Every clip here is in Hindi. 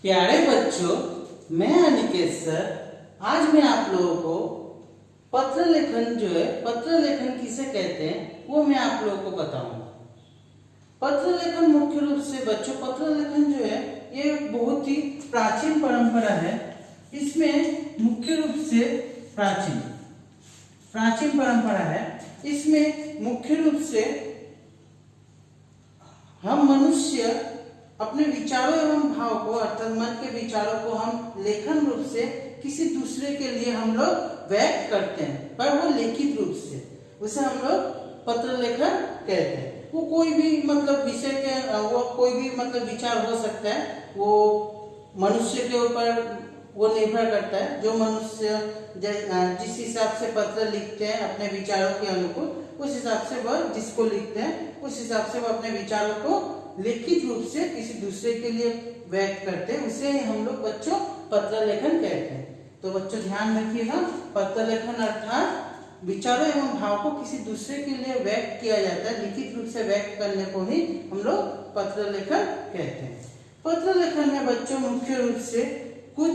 प्यारे बच्चों, मैं अनिकेत सर आज मैं आप लोगों को पत्र लेखन जो है, पत्र लेखन किसे कहते हैं वो मैं आप लोगों को बताऊंगा। पत्र लेखन मुख्य रूप से बच्चों, पत्र लेखन जो है ये बहुत ही प्राचीन परंपरा है। इसमें मुख्य रूप से प्राचीन परंपरा है। इसमें मुख्य रूप से हम मनुष्य अपने विचारों एवं भाव को अर्थात मन के विचारों को हम लेखन रूप से किसी दूसरे के लिए हम लोग व्यक्त करते हैं, पर वो लिखित रूप से, उसे हम लोग पत्र लेखन कहते हैं। वो कोई भी मतलब विषय के वो कोई भी मतलब विचार हो सकता है, वो मनुष्य के ऊपर वो निर्भर करता है। जो मनुष्य जिस हिसाब से पत्र लिखते हैं अपने विचारों के अनुकूल, उस हिसाब से वह जिसको लिखते हैं उस हिसाब से वह अपने विचारों को लिखित रूप से किसी दूसरे के लिए व्यक्त करते हैं, उसे हम लोग बच्चों पत्र लेखन कहते हैं। तो बच्चों ध्यान रखिएगा, पत्र लेखन अर्थात विचारों एवं भाव को किसी दूसरे के लिए व्यक्त किया जाता है, लिखित रूप से व्यक्त करने को ही हम लोग पत्र लेखन कहते हैं। पत्र लेखन में बच्चों मुख्य रूप से कुछ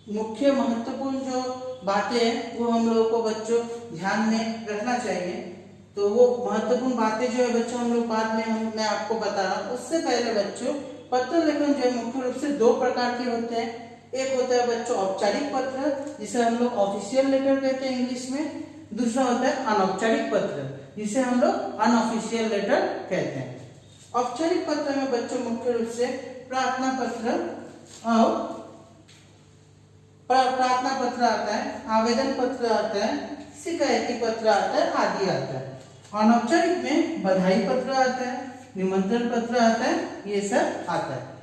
मुख्य महत्वपूर्ण जो बातें हैं वो हम लोगों को बच्चों ध्यान में रखना चाहिए। तो वो महत्वपूर्ण बातें जो है बच्चों हम लोग बाद में मैं आपको बता रहा हूँ। उससे पहले बच्चों पत्र लेखन जो है मुख्य रूप से दो प्रकार के होते हैं। एक होता है बच्चों औपचारिक पत्र, जिसे हम लोग ऑफिशियल लेटर कहते हैं इंग्लिश में। दूसरा होता है अनौपचारिक पत्र, जिसे हम लोग अनऑफिशियल लेटर कहते हैं। औपचारिक पत्र में बच्चों मुख्य रूप से प्रार्थना पत्र और प्रार्थना पत्र आता है, आवेदन पत्र आता है, शिकायती पत्र आता है, आदि आता है। अनौपचारिक में बधाई पत्र आता है, निमंत्रण पत्र आता है, ये सब आता है।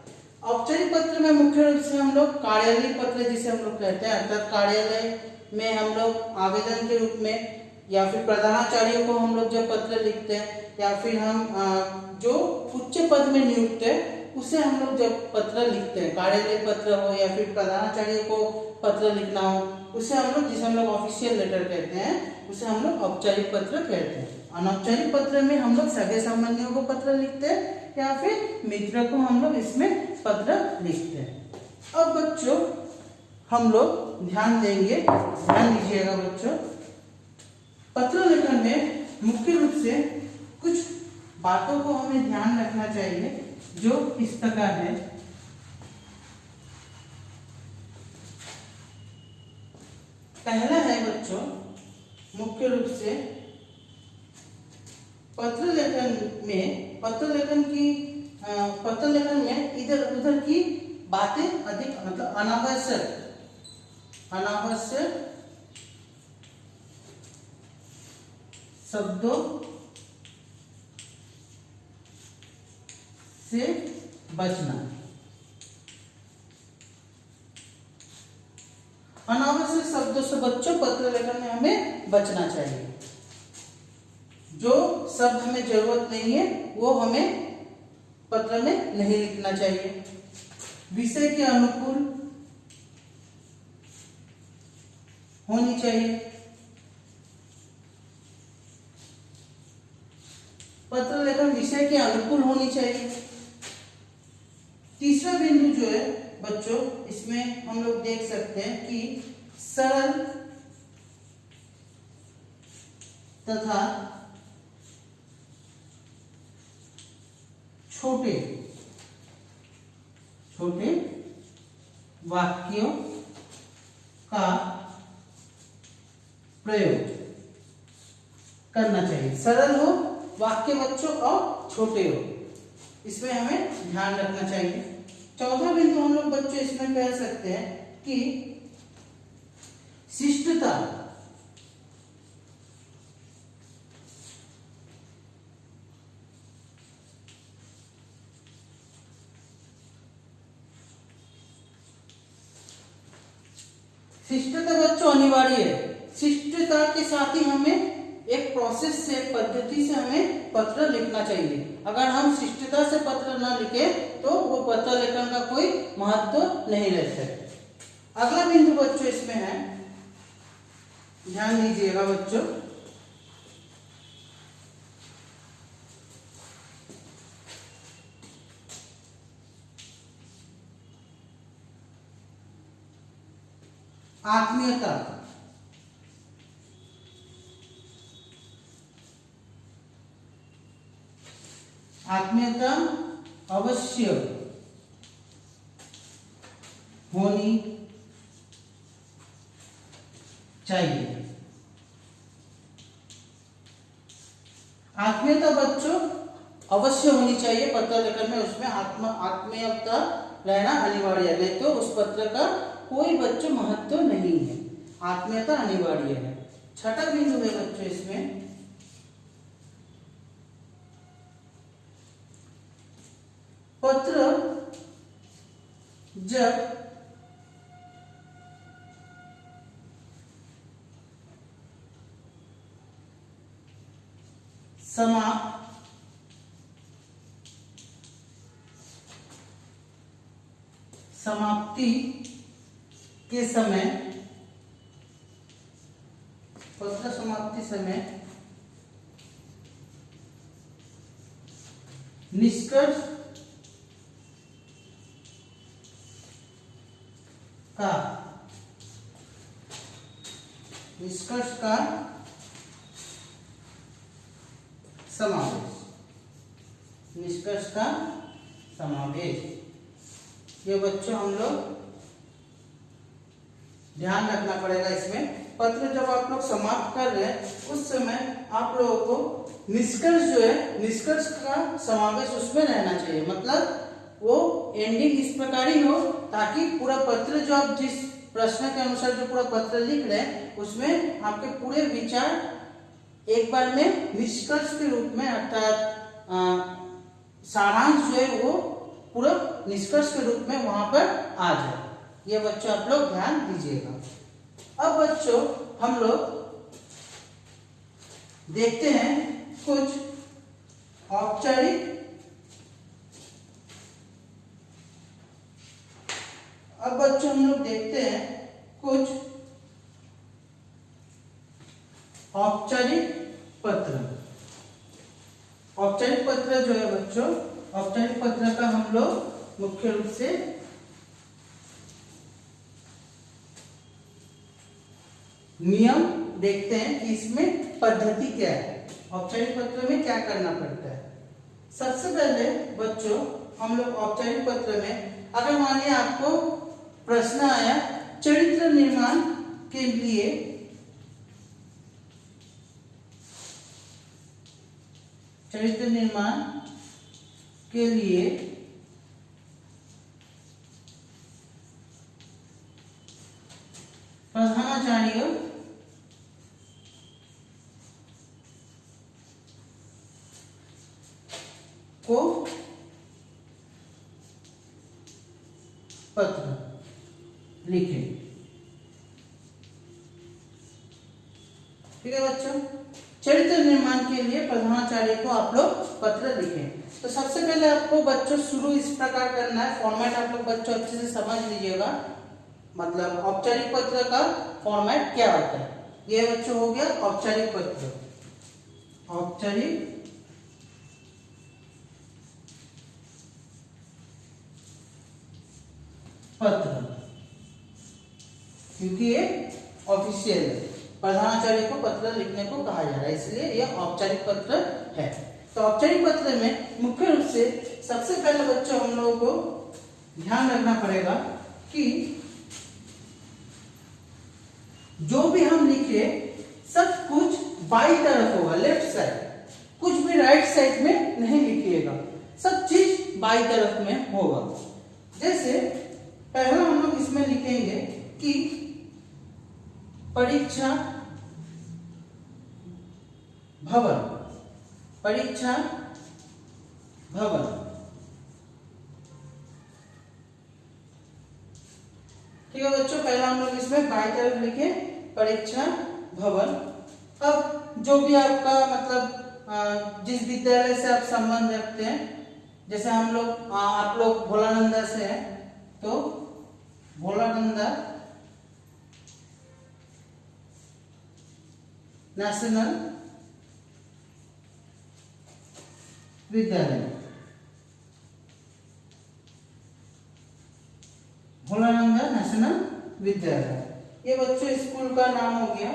औपचारिक पत्र में मुख्य रूप से हम लोग कार्यालय पत्र जिसे हम लोग कहते हैं, अर्थात कार्यालय में हम लोग आवेदन के रूप में या फिर प्रधानाचार्यों को हम लोग जब पत्र लिखते हैं, या फिर हम जो उच्च पद में नियुक्त है उसे हम लोग जब पत्र लिखते हैं, कार्यालय पत्र हो या फिर प्रधानाचार्य को पत्र लिखना हो, उसे हम लोग जिसे हम लोग ऑफिशियल लेटर कहते हैं, उसे हम लोग औपचारिक पत्र कहते हैं। अनौपचारिक पत्र में हम लोग सगे संबंधियों को पत्र लिखते हैं या फिर मित्र को हम लोग इसमें पत्र लिखते हैं। अब बच्चों हम लोग ध्यान देंगे, ध्यान दीजिएगा बच्चों, पत्र लेखन में मुख्य रूप से कुछ बातों को हमें ध्यान रखना चाहिए जो इस प्रकार है। पहला है बच्चों मुख्य रूप से पत्र लेखन में इधर उधर की बातें अधिक मतलब अनावश्यक शब्दों से बचना। अनावश्यक शब्दों से बच्चों पत्र लेखन में हमें बचना चाहिए। जो शब्द हमें जरूरत नहीं है वो हमें पत्र में नहीं लिखना चाहिए। विषय के अनुकूल होनी चाहिए। पत्र लेखन विषय के अनुकूल होनी चाहिए। तीसरा बिंदु जो है बच्चों, इसमें हम लोग देख सकते हैं कि सरल तथा छोटे वाक्यों का प्रयोग करना चाहिए। सरल हो वाक्य बच्चों और छोटे हो, इसमें हमें ध्यान रखना चाहिए। चौथा बिंदु हम लोग बच्चों इसमें कह सकते हैं कि शिष्टता। शिष्टता बच्चों अनिवार्य है। शिष्टता के साथ ही हमें एक प्रोसेस से, पद्धति से हमें पत्र लिखना चाहिए। अगर हम शिष्टता से पत्र न लिखे तो वो पत्र लेखन का कोई महत्व नहीं रहता है। अगला बिंदु बच्चों इसमें है, ध्यान दीजिएगा बच्चों, आत्मीयता, आत्मीयता अवश्य होनी चाहिए। आत्मीयता बच्चों अवश्य होनी चाहिए पत्र लेखन में, उसमें आत्मीयता रहना अनिवार्य है, नहीं तो उस पत्र का कोई बच्चों महत्व नहीं है। आत्मीयता अनिवार्य है। छठा बिंदु है बच्चों इसमें पत्र जब समाप्ति के समय, पत्र समाप्ति समय निष्कर्ष का समावेश, निष्कर्ष का समावेश, ये बच्चों हम लोग ध्यान रखना पड़ेगा। इसमें पत्र जब आप लोग समाप्त कर रहे हैं उस समय आप लोगों को निष्कर्ष जो है, निष्कर्ष का समावेश उसमें रहना चाहिए। मतलब वो एंडिंग इस प्रकार ही हो ताकि पूरा पत्र जो आप जिस प्रश्न के अनुसार जो पूरा पत्र लिख रहे हैं उसमें आपके पूरे विचार एक बार में निष्कर्ष के रूप में, अर्थात सारांश जो है वो पूरा निष्कर्ष के रूप में वहां पर आ जाए। ये बच्चों आप लोग ध्यान दीजिएगा। अब बच्चों हम लोग देखते हैं कुछ औपचारिक, अब बच्चों हम लोग देखते हैं कुछ औपचारिक पत्र। औपचारिक पत्र जो है बच्चों, औपचारिक पत्र का हम लोग मुख्य रूप से नियम देखते हैं कि इसमें पद्धति क्या है, औपचारिक पत्र में क्या करना पड़ता है। सबसे पहले बच्चों हम लोग औपचारिक पत्र में, अगर मानिए आपको प्रश्न आया चरित्र निर्माण के लिए प्रधानाचार्य को पत्र लिखें। ठीक है बच्चों, चरित्र निर्माण के लिए प्रधानाचार्य को आप लोग पत्र लिखें। तो सबसे पहले आपको बच्चों शुरू इस प्रकार करना है, फॉर्मेट आप लोग बच्चों अच्छे से समझ लीजिएगा। मतलब औपचारिक पत्र का फॉर्मेट क्या होता है। ये बच्चों हो गया औपचारिक पत्र, औपचारिक पत्र, क्योंकि ये ऑफिशियल है, प्रधानाचार्य को पत्र लिखने को कहा जा रहा है, इसलिए यह औपचारिक पत्र है। तो औपचारिक पत्र में मुख्य रूप से सबसे पहले बच्चों हम लोगों को ध्यान रखना पड़ेगा कि जो भी हम लिखे सब कुछ बाई तरफ होगा, लेफ्ट साइड, कुछ भी राइट साइड में नहीं लिखिएगा, सब चीज बाई तरफ में होगा। जैसे पहला हम लोग इसमें लिखेंगे कि परीक्षा भवन, परीक्षा भवन। ठीक है बच्चों, पहला हम लोग इसमें बाई तरफ लिखे परीक्षा भवन। अब जो भी आपका मतलब जिस विद्यालय से आप संबंध रखते हैं, जैसे हम लोग आप लोग भोलानंदा से हैं तो भोलानंदा नेशनल विद्यालय, भोलानंदा नेशनल विद्यालय। ये बच्चों स्कूल का नाम हो गया।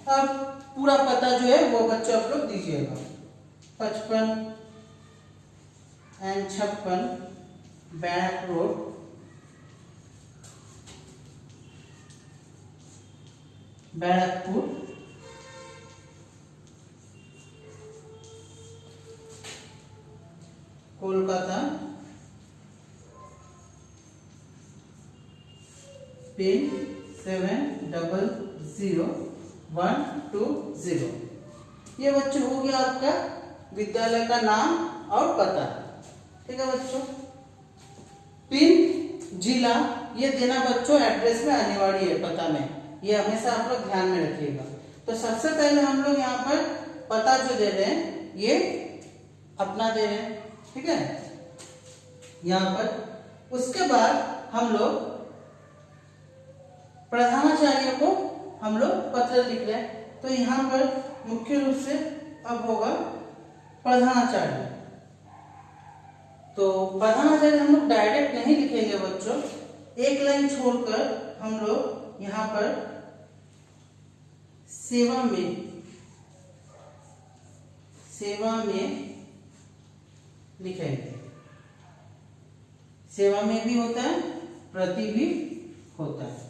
अब पूरा पता जो है वो बच्चों आप लोग दीजिएगा। 55 and 56 barrack road, Barrackpore, Kolkata, pin 700120। ये बच्चों हो गया आपका विद्यालय का नाम और पता। ठीक है बच्चों, पिन जिला ये देना बच्चों एड्रेस में अनिवार्य है, पता में, ये हमेशा आप लोग ध्यान में रखिएगा। तो सबसे पहले हम लोग यहाँ पर पता जो दे रहे हैं ये अपना दे रहे हैं, ठीक है, यहाँ पर। उसके बाद हम लोग प्रधानाचार्य को हम लोग पत्र लिख रहे हैं, तो यहाँ पर मुख्य रूप से अब होगा प्रधानाचार्य। तो प्रधानाचार्य हम लोग डायरेक्ट नहीं लिखेंगे बच्चों, एक लाइन छोड़कर हम लोग यहाँ पर सेवा में लिखेंगे। सेवा में भी होता है, प्रति भी होता है,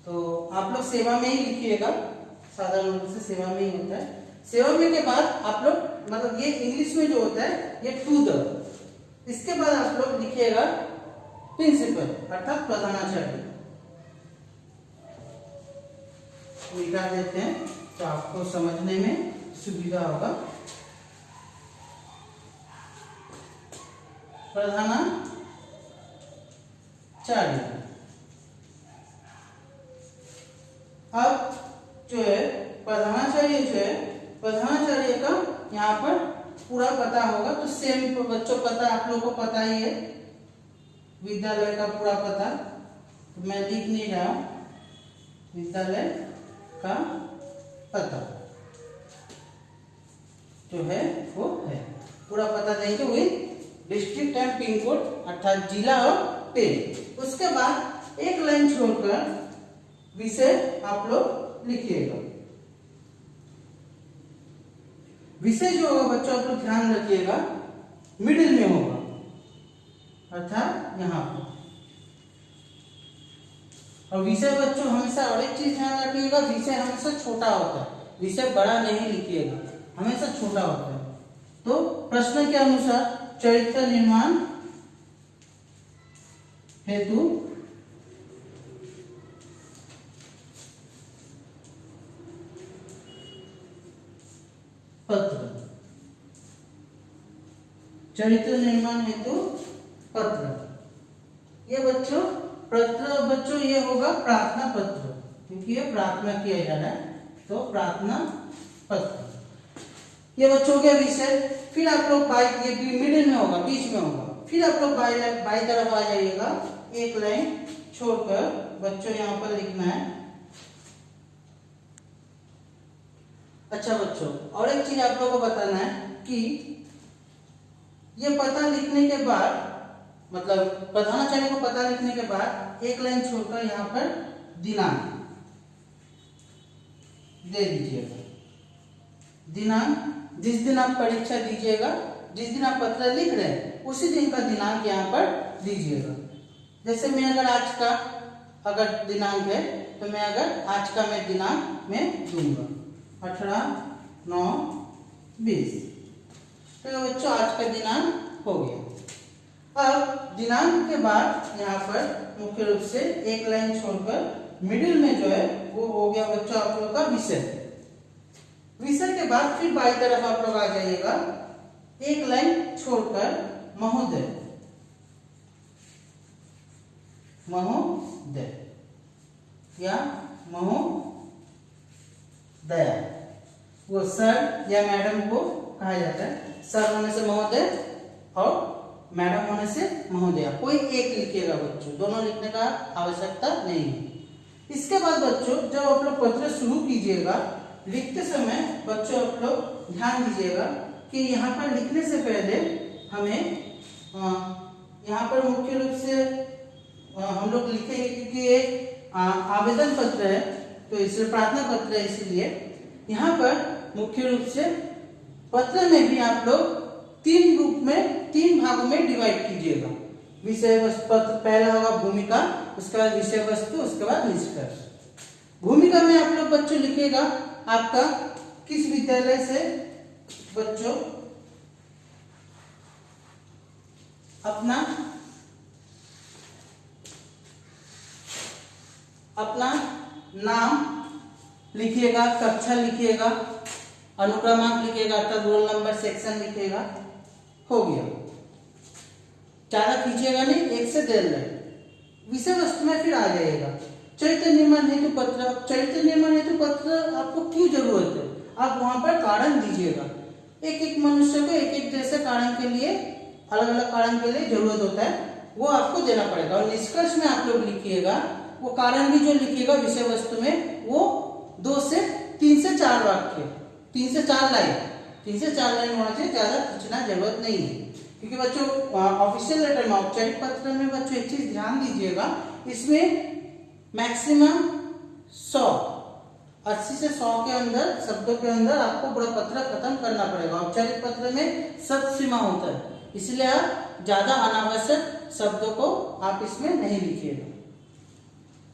तो आप लोग सेवा में ही लिखिएगा, साधारण रूप से सेवा में ही होता है। सेवा में के बाद आप लोग मतलब ये इंग्लिश में जो होता है ये टू द, इसके बाद आप लोग लिखिएगा प्रिंसिपल अर्थात प्रधानाचार्य। लिखा देते हैं तो आपको समझने में सुविधा होगा। प्रधानाचार्य। अब जो है प्रधानाचार्य जो है, प्रधानाचार्य का यहाँ पर पूरा पता होगा, तो सेम बच्चों पता आप लोगों को पता ही है, विद्यालय का पूरा पता, तो मैं लिख नहीं रहा, विद्यालय का पता जो है वो है, पूरा पता देंगे वही डिस्ट्रिक्ट एंड पिन कोड अर्थात जिला और पिन। उसके बाद एक लाइन छोड़कर विषय आप लोग लिखिएगा। विषय जो होगा बच्चों आप लोग ध्यान रखिएगा मिडिल में होगा, अर्थात यहाँ पर। और विषय बच्चों हमेशा और एक चीज ध्यान रखिएगा, विषय हमेशा छोटा होता है, विषय बड़ा नहीं लिखिएगा, हमेशा छोटा होता है। तो प्रश्न के अनुसार चरित्र निर्माण हेतु पत्र, चरित्र निर्माण हेतु पत्र। ये बच्चों पत्र बच्चों ये होगा प्रार्थना पत्र, क्योंकि ये प्रार्थना किया जा रहा है, तो प्रार्थना पत्र। ये बच्चों के विषय। फिर आप लोग बाई, ये मिडिल में होगा, बीच में होगा, फिर आप लोग बाई तरफ आ जाइएगा, एक लाइन छोड़कर बच्चों यहाँ पर लिखना है। अच्छा बच्चों, और एक चीज आप लोगों को बताना है कि ये पता लिखने के बाद, मतलब प्रधानाचार्य को पता लिखने के बाद एक लाइन छोड़कर यहाँ पर दिनांक दे दीजिएगा। दिनांक जिस दिन आप परीक्षा दीजिएगा, जिस दिन आप पत्र लिख रहे हैं, उसी दिन का दिनांक यहाँ पर दीजिएगा। जैसे मैं अगर आज का अगर दिनांक है, तो मैं अगर आज का मैं दिनांक में दूंगा 18/9/20। तो बच्चों आज का दिनांक हो गया। अब दिनांक के बाद यहाँ पर मुख्य रूप से एक लाइन छोड़कर मिडिल में जो है वो हो गया बच्चों आप लोगों का विषय। विषय के बाद फिर बाई तरफ आप लोग आ जाइएगा, एक लाइन छोड़कर महोदय, महोदय या महोदया, वो सर या मैडम को कहा जाता है। सर होने से महोदय और मैडम होने से महोदया, कोई एक लिखिएगा बच्चों, दोनों लिखने का आवश्यकता नहीं है। इसके बाद बच्चों जब आप लोग पत्र शुरू कीजिएगा, लिखते समय बच्चों आप लोग ध्यान दीजिएगा कि यहाँ पर लिखने से पहले हमें यहाँ पर मुख्य रूप से हम लोग लिखेंगे, क्योंकि एक आवेदन पत्र है, तो इसलिए प्रार्थना पत्र है, इसलिए यहाँ पर मुख्य रूप से पत्र में भी आप लोग 3 भागों में डिवाइड कीजिएगा। विषय वस्तु पत्र पहला होगा भूमिका, उसके बाद विषय वस्तु, उसके बाद निष्कर्ष। भूमिका में आप लोग बच्चों लिखिएगा आपका किस विद्यालय से बच्चों अपना नाम लिखिएगा, कक्षा लिखिएगा, अनुक्रमांक लिखिएगा, अर्थात रोल नंबर, सेक्शन लिखिएगा। हो गया, ज्यादा खींचिएगा नहीं, 1 से 1.5 लाइन। विषय वस्तु में फिर आ जाएगा चरित्र निर्माण हेतु पत्र। चरित्र निर्माण हेतु पत्र आपको क्यों जरूरत है, आप वहां पर कारण दीजिएगा। एक मनुष्य को एक जैसे कारण के लिए, अलग अलग कारण के लिए जरूरत होता है, वो आपको देना पड़ेगा। और निष्कर्ष में आप लोग लिखिएगा, वो कारण भी जो लिखिएगा विषय वस्तु में, वो 3 से 4 वाक्य, 3 से 4 लाइन, 3 से 4 लाइन होना चाहिए, ज्यादा खींचना जरूरत नहीं है। क्योंकि बच्चों ऑफिशियल लेटर में, औपचारिक पत्र में बच्चों एक चीज ध्यान दीजिएगा, इसमें मैक्सिमम 80 से 100 के अंदर शब्दों के अंदर आपको पूरा पत्र खत्म करना पड़ेगा। औपचारिक पत्र में सब सीमा होता है, इसलिए आप ज्यादा अनावश्यक शब्दों को आप इसमें नहीं लिखिएगा।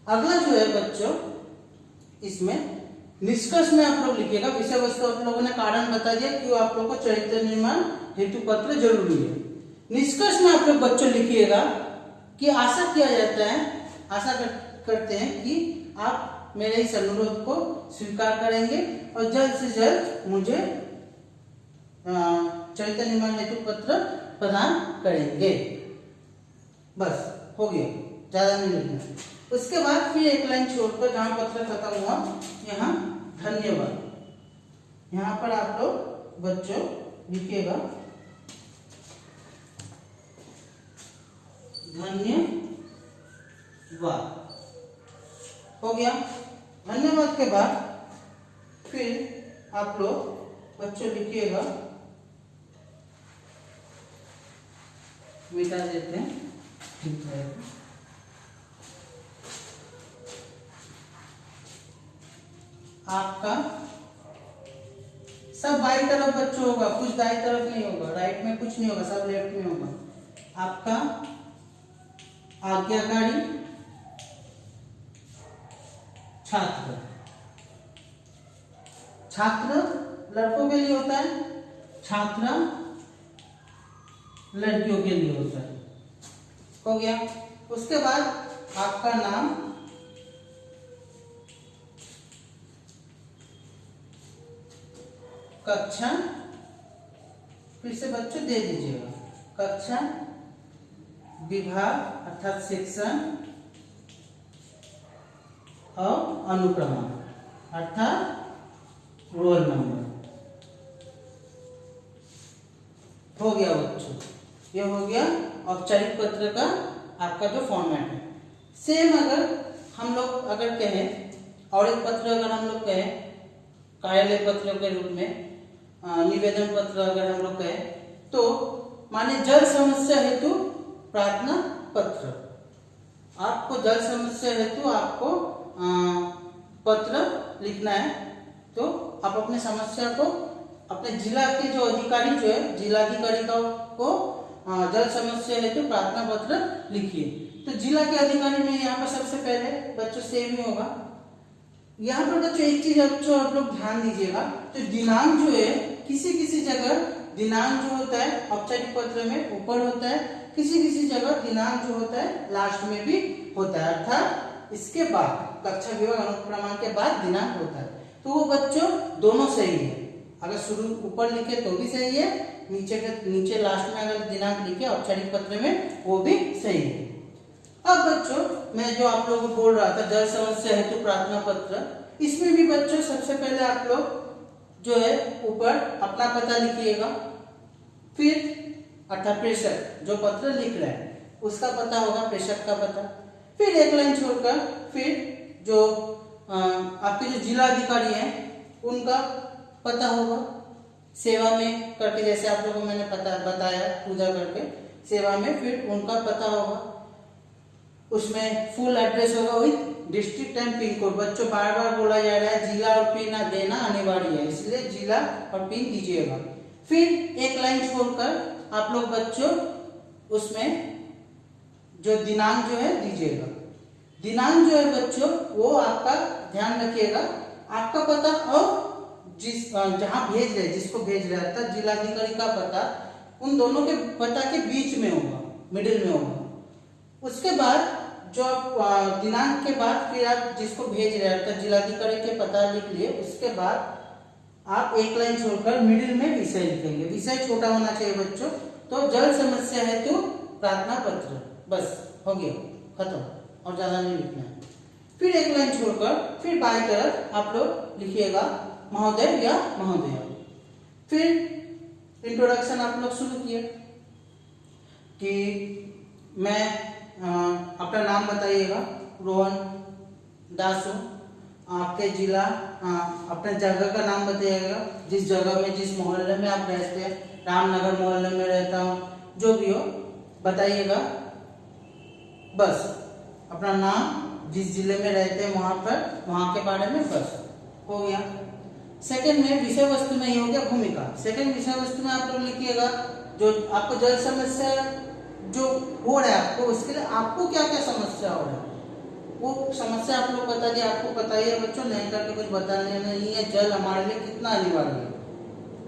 अगला जो है बच्चों, इसमें निष्कर्ष में आप लोग लिखिएगा। विषय वस्तु आप लोगों ने कारण बता दिया क्यों आप लोगों को चरित्र निर्माण हेतु पत्र जरूरी है। निष्कर्ष में आप लोग बच्चों लिखिएगा कि आशा किया जाता है, आशा करते हैं कि आप मेरे इस अनुरोध को स्वीकार करेंगे और जल्द से जल्द मुझे चरित्र निर्माण हेतु पत्र प्रदान करेंगे। बस हो गया, ज्यादा नहीं लिखना। उसके बाद फिर 1 लाइन छोड़कर जहां पत्र खत्म हुआ, यहाँ धन्यवाद, यहाँ पर आप लोग बच्चों लिखिएगा धन्यवाद। हो गया। धन्यवाद के बाद फिर आप लोग बच्चों लिखिएगा, मिटा देते हैं, ठीक है। आपका सब बाई तरफ बच्चों होगा, कुछ दाई तरफ नहीं होगा, राइट में कुछ नहीं होगा, सब लेफ्ट में होगा। आपका आज्ञाकारी छात्र, छात्र लड़कों के लिए होता है, छात्रा लड़कियों के लिए होता है। हो गया। उसके बाद आपका नाम, कक्षा, फिर से बच्चों दे दीजिएगा, कक्षा, विभाग अर्थात सेक्शन और अनुक्रमांक अर्थात रोल नंबर। हो गया बच्चों, ये हो गया औपचारिक पत्र का आपका जो फॉर्मेट है। सेम अगर हम लोग अगर कहें, और एक पत्र अगर हम लोग कहें कार्यालय पत्र के रूप में, निवेदन पत्र अगर हम लोग कहें, तो माने जल समस्या हेतु प्रार्थना पत्र। आपको जल समस्या हेतु आपको पत्र लिखना है, तो आप अपने समस्या को अपने जिला के जो अधिकारी जो है, जिलाधिकारी को जल समस्या हेतु प्रार्थना पत्र लिखिए। तो जिला के अधिकारी में यहाँ पर सबसे पहले बच्चों सेम ही होगा। यहाँ पर बच्चों एक चीज आप लोग ध्यान दीजिएगा, तो दिनांक जो है किसी किसी जगह दिनांक जो होता है औपचारिक पत्र में ऊपर होता है, किसी किसी जगह दिनांक जो होता है लास्ट में भी होता है, अर्थात इसके बाद कक्षा विभाग अनुक्रमांक के बाद दिनांक होता है। तो वो बच्चों दोनों सही है, अगर शुरू ऊपर लिखे तो भी सही है, नीचे लास्ट में अगर दिनांक लिखे औपचारिक पत्र में वो भी सही है। अब बच्चों मैं जो आप लोगों को बोल रहा था जल समस्या हेतु प्रार्थना पत्र, इसमें भी बच्चों सबसे पहले आप लोग जो है ऊपर अपना पता लिखिएगा, फिर अर्थात प्रेषक जो पत्र लिख रहा है उसका पता होगा, प्रेषक का पता, फिर 1 लाइन छोड़कर फिर जो आपके जो जिला अधिकारी हैं उनका पता होगा, सेवा में करके, जैसे आप लोगों को मैंने बताया पूजा करके सेवा में, फिर उनका पता होगा। उसमें फुल एड्रेस होगा with district and pin code. बच्चों बार बार बोला जा रहा है जिला और पिन देना अनिवार्य है, इसलिए जिला और पिन दीजिएगा। फिर एक लाइन छोड़कर आप लोग बच्चों उसमें जो दिनांक जो है दीजिएगा। दिनांक जो है बच्चों वो आपका ध्यान रखिएगा, आपका पता और जिस जहां भेज रहे जिसको भेज रहे अर्थात जिलाधिकारी का पता उन दोनों के पता के बीच में होगा, मिडिल में होगा। उसके बाद जो दिनांक के बाद फिर आप जिसको भेज रहे हैं अर्थात जिलाधिकारी के पता लिख लिए, उसके बाद आप एक लाइन छोड़कर मिडिल में विषय लिखेंगे। विषय छोटा होना चाहिए बच्चों। तो जल समस्या है तो प्रार्थना पत्र, बस हो गया खत्म, और ज्यादा नहीं लिखना है। फिर एक लाइन छोड़कर फिर बाएं तरफ आप लोग लिखिएगा महोदय या महोदया। फिर इंट्रोडक्शन आप लोग शुरू किए कि मैं अपना नाम बताइएगा, रोहन दास हूँ, आपके जिला अपने जगह का नाम बताइएगा, जिस जगह में जिस मोहल्ले में आप रहते हैं, रामनगर मोहल्ले में रहता हूँ, जो भी हो बताइएगा। बस अपना नाम, जिस जिले में रहते हैं वहां पर वहां के बारे में बस हो गया। सेकंड में विषय वस्तु में ये हो गया भूमिका। सेकंड विषय वस्तु में आप लोग लिखिएगा जो आपको जल समस्या जो हो रहा है आपको, उसके लिए आपको क्या क्या समस्या हो रहा है वो समस्या आप लोग बता दिए। आपको पता ही है बच्चों, नहीं करके कुछ बताने नहीं है। जल हमारे लिए कितना अनिवार्य है,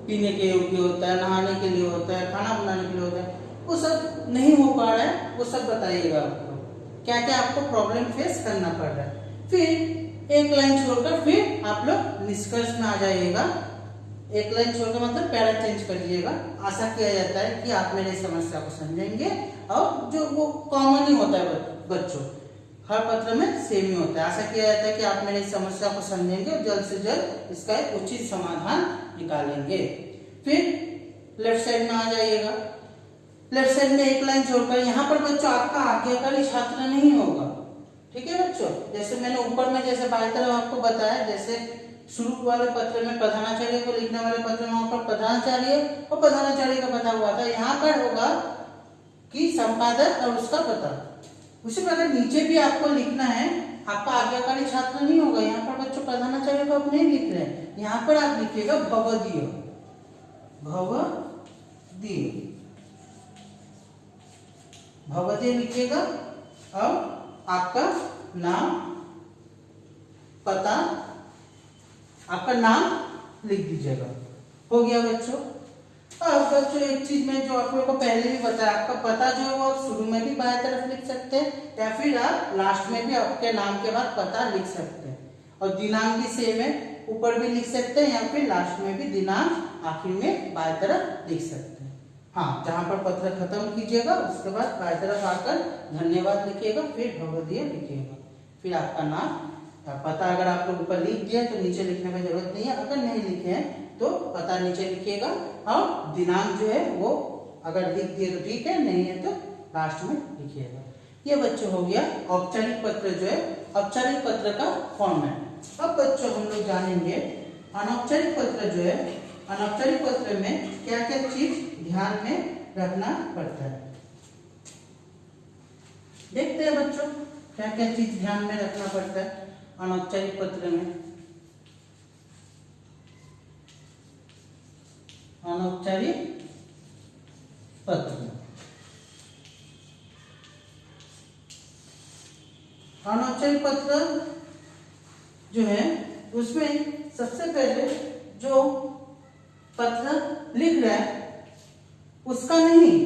पीने के योग्य होता है, नहाने के लिए होता है, खाना बनाने के लिए होता है, वो सब नहीं हो पा रहा है, वो सब बताइएगा आपको क्या क्या आपको प्रॉब्लम फेस करना पड़ रहा है। फिर एक लाइन छोड़कर फिर आप लोग निष्कर्ष में आ जाइएगा। एक लाइन छोड़कर मतलब पैरा चेंज करिएगा। आशा किया जाता है कि आप मेरी समस्या को समझेंगे, और जो वो कॉमन ही होता है बच्चों, हर पत्र में सेम ही होता है। आशा किया जाता है कि आप मेरी समस्या को समझेंगे और जल्द से जल्द इसका एक उचित समाधान निकालेंगे। फिर लेफ्ट साइड में आ जाइएगा। लेफ्ट साइड में एक लाइन छोड़कर यहाँ पर बच्चों आपका आज्ञाकारी छात्र नहीं होगा, ठीक है बच्चों। जैसे मैंने ऊपर में जैसे बाईं तरफ आपको बताया, जैसे शुरू वाले पत्र में प्रधानाचार्य को लिखने वाले पत्र में वहां पर प्रधानाचार्य और प्रधानाचार्य का पता हुआ था, यहाँ पर होगा कि संपादक और उसका पता। उसी प्रकार नीचे भी आपको लिखना है, आपका आज्ञाकारी छात्र नहीं होगा। यहाँ पर बच्चों प्रधानाचार्य को आप नहीं लिख रहे हैं, यहाँ पर आप लिखिएगा भवदीय, भवदीय, भवदीय लिखिएगा और आपका नाम, पता, आपका नाम लिख दीजिएगा। हो गया बच्चों। अब बच्चों एक चीज में जो आप लोगों को पहले भी बताया, आपका पता जो है वो आप शुरू में भी बाएं तरफ लिख सकते हैं या फिर आप लास्ट में भी आपके नाम के बाद पता लिख सकते हैं। और दिनांक भी सेम है, ऊपर भी लिख सकते हैं या फिर लास्ट में भी दिनांक आखिर में बाएं तरफ लिख सकते हैं। हाँ, जहां पर पत्र खत्म कीजिएगा उसके बाद बाएं तरफ आकर धन्यवाद लिखिएगा, फिर भवदीय लिखिएगा, फिर आपका नाम, पता अगर आप लोग ऊपर लिख दिया तो नीचे लिखने की जरूरत नहीं है। अगर नहीं लिखे हैं तो पता नीचे लिखिएगा और दिनांक जो है वो अगर लिख दिए तो ठीक है, नहीं है तो लास्ट में लिखिएगा। ये बच्चों हो गया औपचारिक पत्र जो है, औपचारिक पत्र का फॉर्मेट। अब बच्चों हम लोग जानेंगे अनौपचारिक पत्र जो है, अनौपचारिक पत्र में क्या क्या चीज ध्यान में रखना पड़ता है। देखते हैं बच्चों क्या क्या चीज ध्यान में रखना पड़ता है अनौपचारिक पत्र में। अनौपचारिक पत्र, अनौपचारिक पत्र जो है उसमें सबसे पहले जो पत्र लिख रहा है उसका नहीं,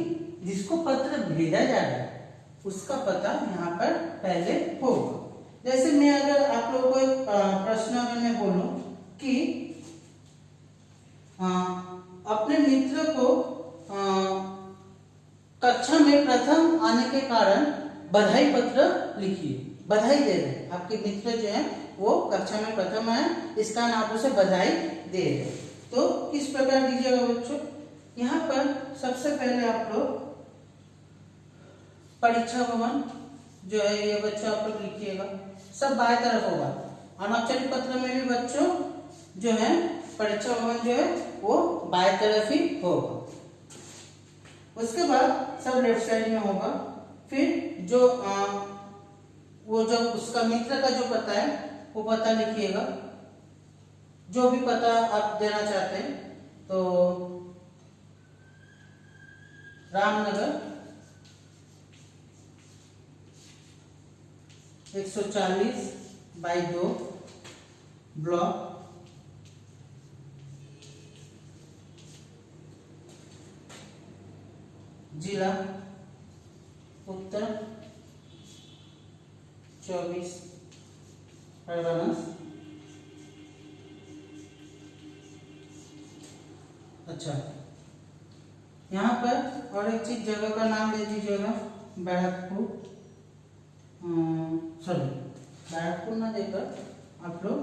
जिसको पत्र भेजा जा रहा है उसका पता यहाँ पर पहले होगा। जैसे मैं अगर आप लोगों को एक प्रश्न अगर मैं बोलूं कि अपने मित्र को कक्षा में प्रथम आने के कारण बधाई पत्र लिखिए। बधाई दे रहे हैं, आपके मित्र जो है वो कक्षा में प्रथम आए, इस कारण आप उसे बधाई दे रहे हैं। तो किस प्रकार दीजिएगा बच्चों, यहाँ पर सबसे पहले आप लोग परीक्षा भवन जो है ये बच्चों आप लोग लिखिएगा, सब बाएं तरफ होगा। अनौपचारिक पत्र में भी बच्चों जो है परीक्षा भवन जो है वो बाएं तरफ ही होगा। उसके बाद सब लेफ्ट साइड में होगा। फिर जो वो जो उसका मित्र का जो पता है वो पता लिखिएगा, जो भी पता आप देना चाहते हैं। तो रामनगर 140/2 ब्लॉक जिला उत्तर 24 परगना। अच्छा, यहाँ पर और एक चीज जगह का नाम दे दीजिएगा, बैरकपुर, सॉरी बैरकपुर ना देकर आप लोग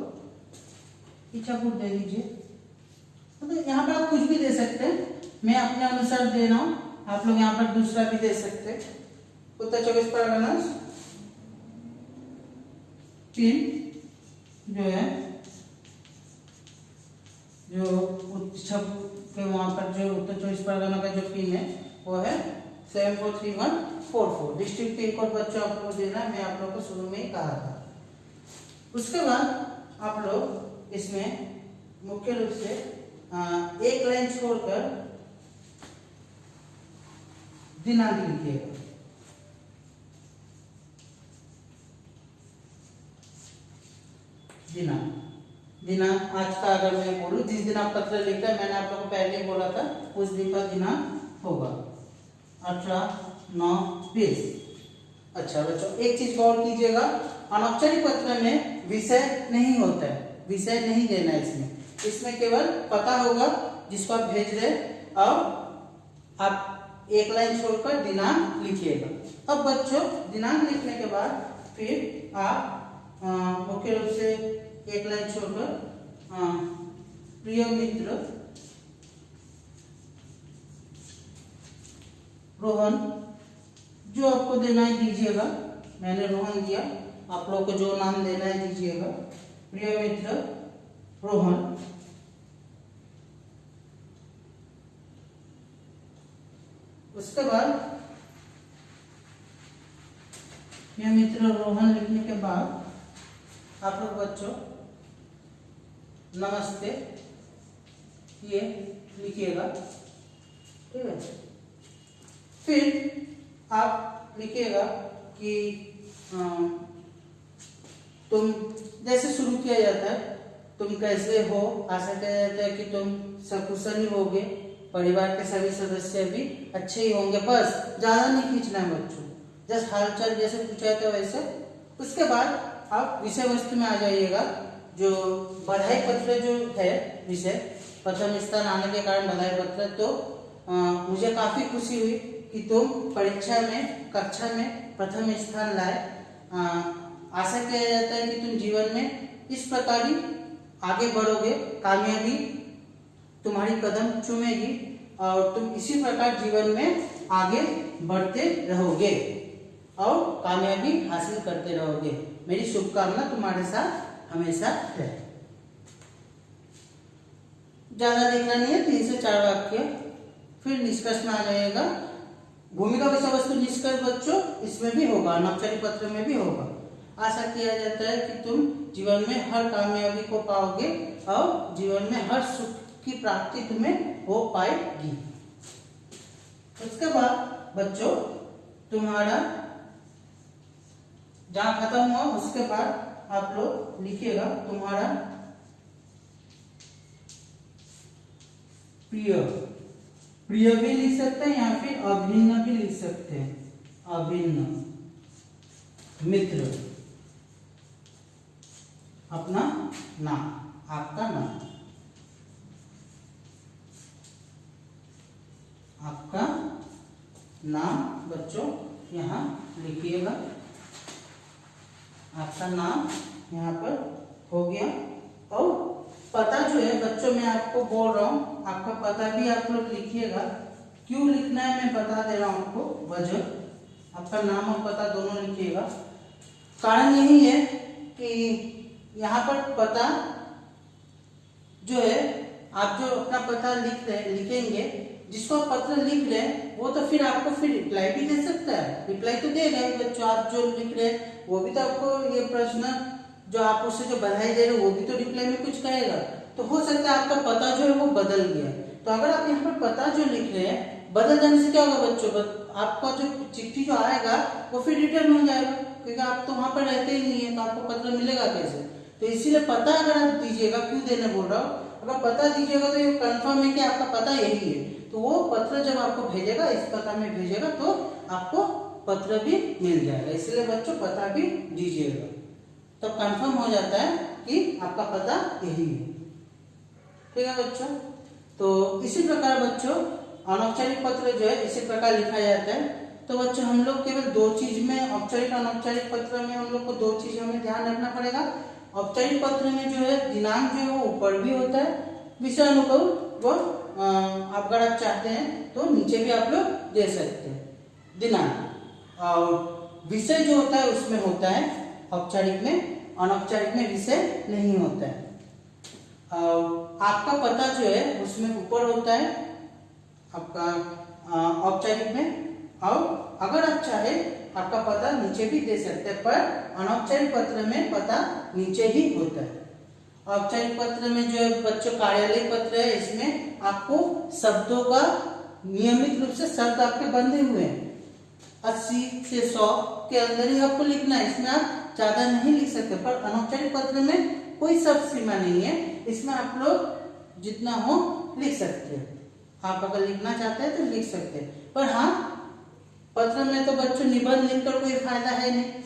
इच्छापुर दे दीजिए। मतलब यहाँ पर आप कुछ भी दे सकते हैं, मैं अपने अनुसार दे रहा हूँ, आप लोग यहाँ पर दूसरा भी दे सकते हैं। उत्तर 24 परगना पिन जो है, जो के वहाँ पर जो उत्तर 24 परगना का जो पिन है वो है 743144। डिस्ट्रिक्ट पिन कोड बच्चों आप लोग देना है, मैं आप लोग को शुरू में ही कहा था। उसके बाद आप लोग इसमें मुख्य रूप से एक लाइन छोड़कर दिनांक लिखिएगा। दिनांक आज का अगर मैं बोलूं, जिस दिन आप पत्र लिखा है, मैंने आप लोगों को पहले ही बोला था, उस दिन का दिनांक होगा 18/9/20। अच्छा बच्चों, एक चीज गौर कीजिएगा, अनौपचारिक पत्र में विषय नहीं होता है, विषय नहीं देना है इसमें केवल पता होगा जिसको आप भेज रहे, और आप एक लाइन छोड़कर दिनांक लिखिएगा। अब बच्चों दिनांक लिखने के बाद फिर आप मुख्य रूप से एक लाइन छोड़कर प्रिय मित्र रोहन, जो आपको देना है दीजिएगा। मैंने रोहन दिया, आप लोग को जो नाम देना है दीजिएगा। प्रिय मित्र रोहन, उसके बाद प्रिय मित्र रोहन लिखने के बाद आप लोग बच्चों नमस्ते ये लिखिएगा, ठीक है। फिर आप लिखिएगा कि तुम, जैसे शुरू किया जाता है, तुम कैसे हो, आशा किया जाता है कि तुम सकुशल ही होगे, परिवार के सभी सदस्य भी अच्छे ही होंगे। बस ज्यादा नहीं खींचना है बच्चों, जस्ट हालचाल जैसे पूछा था वैसे। उसके बाद आप विषय वस्तु में आ जाइएगा। जो बधाई पत्र जो है विषय, प्रथम स्थान आने के कारण बधाई पत्र, तो मुझे काफी खुशी हुई कि तुम परीक्षा में, कक्षा में प्रथम स्थान लाए। आशा किया जाता है कि तुम जीवन में इस प्रकार ही आगे बढ़ोगे, कामयाबी तुम्हारी कदम चूमेगी और तुम इसी प्रकार जीवन में आगे बढ़ते रहोगे और कामयाबी हासिल करते रहोगे। मेरी शुभकामना तुम्हारे साथ हमेशा है। ज्यादा लिखना नहीं है, 3 से 4 वाक्य। फिर निष्कर्ष में आ जाएगा। भूमिका विषय वस्तु निष्कर्ष बच्चों इसमें भी होगा, अनौपचारिक पत्र में भी होगा। आशा किया जाता है कि तुम जीवन में हर कामयाबी को पाओगे और जीवन में हर सुख की प्राप्ति तुम्हें हो पाएगी। उसके बाद बच्चों तुम्हारा जहां खत्म हुआ, उसके बाद आप लोग लिखिएगा तुम्हारा प्रिय, प्रिय भी लिख सकते हैं या फिर अभिन्न भी लिख सकते हैं, अभिन्न मित्र, अपना नाम, आपका नाम, आपका नाम बच्चों यहाँ लिखिएगा। आपका नाम यहाँ पर हो गया। और पता जो है बच्चों, मैं आपको बोल रहा हूँ, आपका पता भी आप लोग लिखिएगा। क्यों लिखना है मैं बता दे रहा हूँ आपको, वजह। आपका नाम और पता दोनों लिखिएगा। कारण यही है कि यहाँ पर पता जो है, आप जो अपना पता लिखेंगे जिसको आप पत्र लिख रहे हैं वो तो फिर आपको फिर रिप्लाई भी दे सकता है, रिप्लाई तो देगा ही बच्चों। आप जो लिख रहे हैं वो भी तो आपको ये प्रश्न जो आप उसे जो बधाई दे रहे हो वो भी तो रिप्लाई में कुछ कहेगा। तो हो सकता है आपका पता जो है वो बदल गया। तो अगर आप यहाँ पर पता जो लिख रहे हैं बदल जाने से क्या होगा बच्चों, आपका जो चिट्ठी जो आएगा वो फिर रिटर्न हो जाएगा, क्योंकि आप तो वहां पर रहते ही नहीं है, तो आपको पत्र मिलेगा कैसे। तो इसीलिए पता अगर आप दीजिएगा, क्यों देने बोल रहा हूँ, अगर पता दीजिएगा तो ये कंफर्म है कि आपका पता यही है। तो वो पत्र जब आपको भेजेगा, इस पता में भेजेगा, तो आपको पत्र भी मिल जाएगा। इसलिए बच्चों पता भी दीजिएगा, तो कंफर्म हो जाता है कि आपका पता यही है। ठीक है बच्चों। तो इसी प्रकार बच्चों अनौपचारिक पत्र जो है इसी प्रकार लिखा जाता है। तो बच्चों हम लोग केवल दो चीज में, औपचारिक अनौपचारिक पत्र में हम लोग को दो चीज हमें ध्यान रखना पड़ेगा। औपचारिक पत्र में जो है दिनांक जो है वो ऊपर भी होता है, विषय अनुकूल वो अगर आप चाहते हैं तो नीचे भी आप लोग दे सकते हैं दिनांक। और विषय जो होता है उसमें होता है औपचारिक में, अनौपचारिक में विषय नहीं होता है। आपका पता जो है उसमें ऊपर होता है आपका औपचारिक में, और अगर आप चाहे आपका पता नीचे भी दे सकते हैं, पर अनौपचारिक पत्र में पता नीचे ही होता है। औपचारिक पत्र में जो है बच्चों कार्यालय पत्र है, इसमें आपको शब्दों का नियमित रूप से शब्द आपके बंधे हुए हैं, 80 से 100 के अंदर ही आपको लिखना है, इसमें आप ज्यादा नहीं लिख सकते। पर अनौपचारिक पत्र में कोई शब्द सीमा नहीं है, इसमें आप लोग जितना हो लिख सकते हैं। आप अगर लिखना चाहते हैं तो लिख सकते हैं, पर हाँ पत्र में तो बच्चों निबंध लिखकर कोई फायदा है नहीं,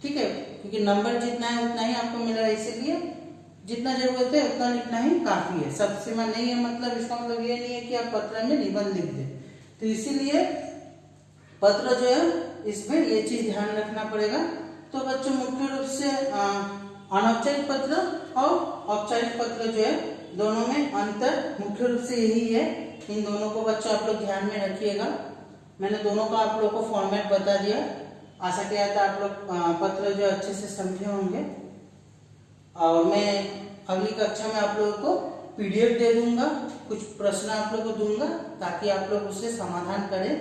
ठीक है, क्योंकि नंबर जितना है उतना ही आपको मिलेगा, इसीलिए जितना जरूरत है उतना लिखना ही काफी है। शब्द सीमा नहीं है, मतलब इसका मतलब ये नहीं है कि आप पत्र में निबंध लिख दें। तो इसीलिए पत्र जो है इसमें ये चीज ध्यान रखना पड़ेगा। तो बच्चों मुख्य रूप से अनौपचारिक पत्र और औपचारिक पत्र जो है दोनों में अंतर मुख्य रूप से यही है। इन दोनों को बच्चों आप लोग ध्यान में रखिएगा। मैंने दोनों का आप लोग को फॉर्मेट बता दिया, आशा किया था आप लोग पत्र जो अच्छे से समझे होंगे। और मैं अगली कक्षा में आप लोगों को पीडीएफ दे दूंगा, कुछ प्रश्न आप लोग को दूंगा ताकि आप लोग उससे समाधान करें,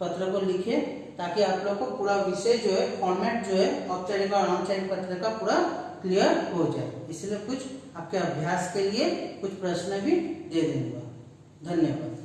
पत्र को लिखे, ताकि आप लोग को पूरा विषय जो है फॉर्मेट जो है औपचारिक और अनौपचारिक पत्र का पूरा क्लियर हो जाए। इसलिए कुछ आपके अभ्यास के लिए कुछ प्रश्न भी दे दूंगा। धन्यवाद।